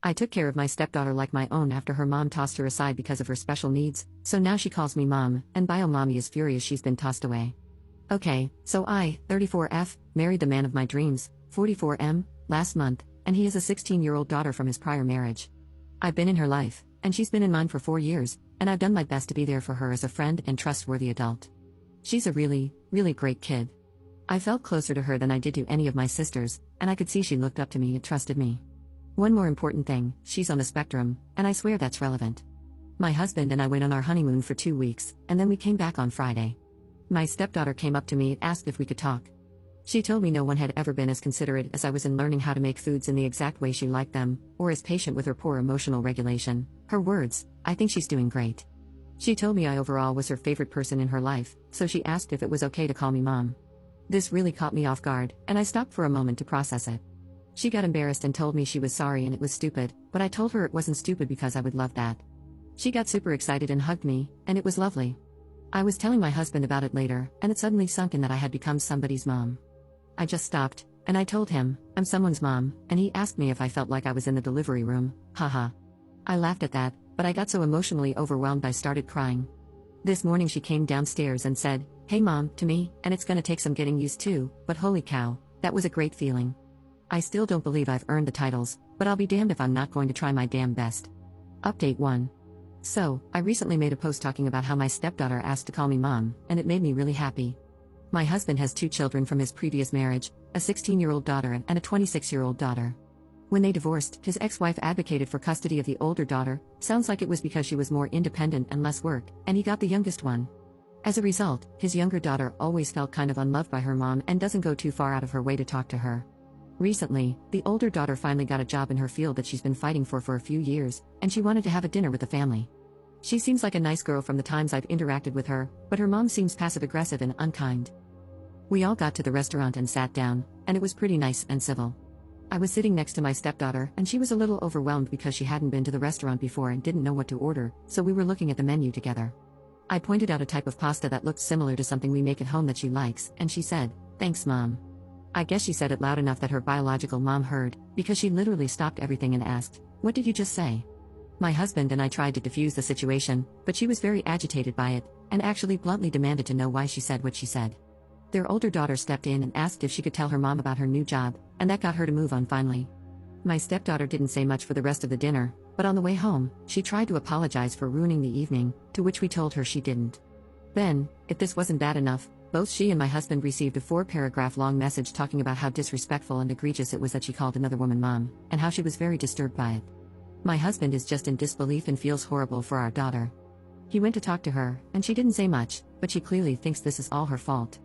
I took care of my stepdaughter like my own after her mom tossed her aside because of her special needs, so now she calls me mom, and bio mommy is furious she's been tossed away. Okay, so I, 34F, married the man of my dreams, 44M, last month, and he has a 16-year-old daughter from his prior marriage. I've been in her life, and she's been in mine for 4 years, and I've done my best to be there for her as a friend and trustworthy adult. She's a really, really great kid. I felt closer to her than I did to any of my sisters, and I could see she looked up to me and trusted me. One more important thing, she's on the spectrum, and I swear that's relevant. My husband and I went on our honeymoon for 2 weeks, and then we came back on Friday. My stepdaughter came up to me and asked if we could talk. She told me no one had ever been as considerate as I was in learning how to make foods in the exact way she liked them, or as patient with her poor emotional regulation. Her words, I think she's doing great. She told me I overall was her favorite person in her life, so she asked if it was okay to call me mom. This really caught me off guard, and I stopped for a moment to process it. She got embarrassed and told me she was sorry and it was stupid, but I told her it wasn't stupid because I would love that. She got super excited and hugged me, and it was lovely. I was telling my husband about it later, and it suddenly sunk in that I had become somebody's mom. I just stopped, and I told him, I'm someone's mom, and he asked me if I felt like I was in the delivery room, haha. I laughed at that, but I got so emotionally overwhelmed I started crying. This morning she came downstairs and said, hey mom, to me, and it's gonna take some getting used to, but holy cow, that was a great feeling. I still don't believe I've earned the titles, but I'll be damned if I'm not going to try my damn best. Update 1. So, I recently made a post talking about how my stepdaughter asked to call me mom, and it made me really happy. My husband has 2 children from his previous marriage, a 16-year-old daughter and a 26-year-old daughter. When they divorced, his ex-wife advocated for custody of the older daughter, sounds like it was because she was more independent and less work, and he got the youngest one. As a result, his younger daughter always felt kind of unloved by her mom and doesn't go too far out of her way to talk to her. Recently, the older daughter finally got a job in her field that she's been fighting for a few years, and she wanted to have a dinner with the family. She seems like a nice girl from the times I've interacted with her, but her mom seems passive-aggressive and unkind. We all got to the restaurant and sat down, and it was pretty nice and civil. I was sitting next to my stepdaughter, and she was a little overwhelmed because she hadn't been to the restaurant before and didn't know what to order, so we were looking at the menu together. I pointed out a type of pasta that looked similar to something we make at home that she likes, and she said, thanks mom. I guess she said it loud enough that her biological mom heard, because she literally stopped everything and asked, what did you just say? My husband and I tried to defuse the situation, but she was very agitated by it, and actually bluntly demanded to know why she said what she said. Their older daughter stepped in and asked if she could tell her mom about her new job, and that got her to move on finally. My stepdaughter didn't say much for the rest of the dinner, but on the way home, she tried to apologize for ruining the evening, to which we told her she didn't. Then, if this wasn't bad enough, both she and my husband received a 4-paragraph-long message talking about how disrespectful and egregious it was that she called another woman mom, and how she was very disturbed by it. My husband is just in disbelief and feels horrible for our daughter. He went to talk to her, and she didn't say much, but she clearly thinks this is all her fault.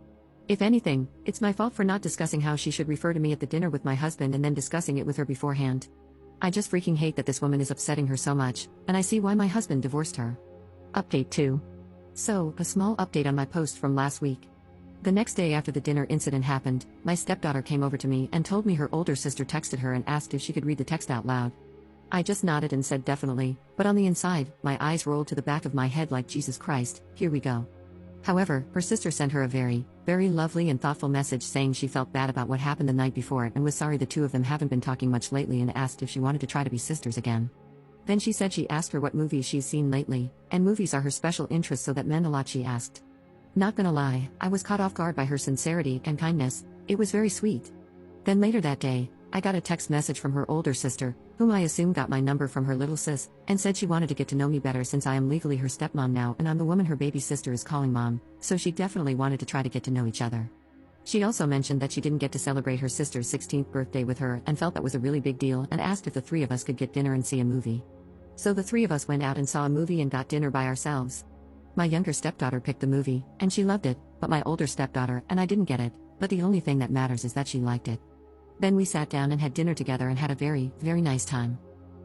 If anything, it's my fault for not discussing how she should refer to me at the dinner with my husband and then discussing it with her beforehand. I just freaking hate that this woman is upsetting her so much, and I see why my husband divorced her. Update 2. So, a small update on my post from last week. The next day after the dinner incident happened, my stepdaughter came over to me and told me her older sister texted her and asked if she could read the text out loud. I just nodded and said definitely, but on the inside, my eyes rolled to the back of my head like Jesus Christ, here we go. However, her sister sent her a very, very lovely and thoughtful message saying she felt bad about what happened the night before and was sorry the two of them haven't been talking much lately and asked if she wanted to try to be sisters again. Then she said she asked her what movies she's seen lately, and movies are her special interest, so that meant a lot, she asked. Not gonna lie, I was caught off guard by her sincerity and kindness. It was very sweet. Then later that day, I got a text message from her older sister, whom I assume got my number from her little sis, and said she wanted to get to know me better since I am legally her stepmom now and I'm the woman her baby sister is calling mom, so she definitely wanted to try to get to know each other. She also mentioned that she didn't get to celebrate her sister's 16th birthday with her and felt that was a really big deal and asked if the three of us could get dinner and see a movie. So the three of us went out and saw a movie and got dinner by ourselves. My younger stepdaughter picked the movie, and she loved it, but my older stepdaughter and I didn't get it, but the only thing that matters is that she liked it. Then we sat down and had dinner together and had a very, very nice time.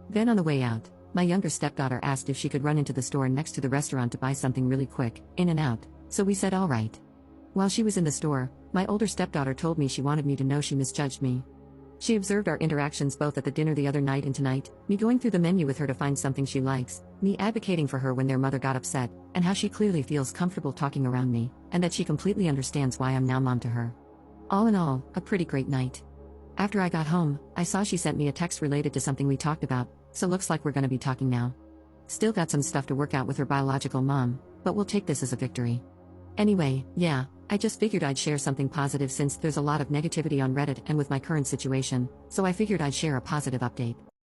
Then on the way out, my younger stepdaughter asked if she could run into the store next to the restaurant to buy something really quick, in and out, so we said all right. While she was in the store, my older stepdaughter told me she wanted me to know she misjudged me. She observed our interactions both at the dinner the other night and tonight, me going through the menu with her to find something she likes, me advocating for her when their mother got upset, and how she clearly feels comfortable talking around me, and that she completely understands why I'm now mom to her. All in all, a pretty great night. After I got home, I saw she sent me a text related to something we talked about, So looks like we're gonna be talking now. Still got some stuff to work out with her biological mom, but we'll take this as a victory. Anyway, yeah, I just figured I'd share something positive since there's a lot of negativity on Reddit and with my current situation, so I figured I'd share a positive update.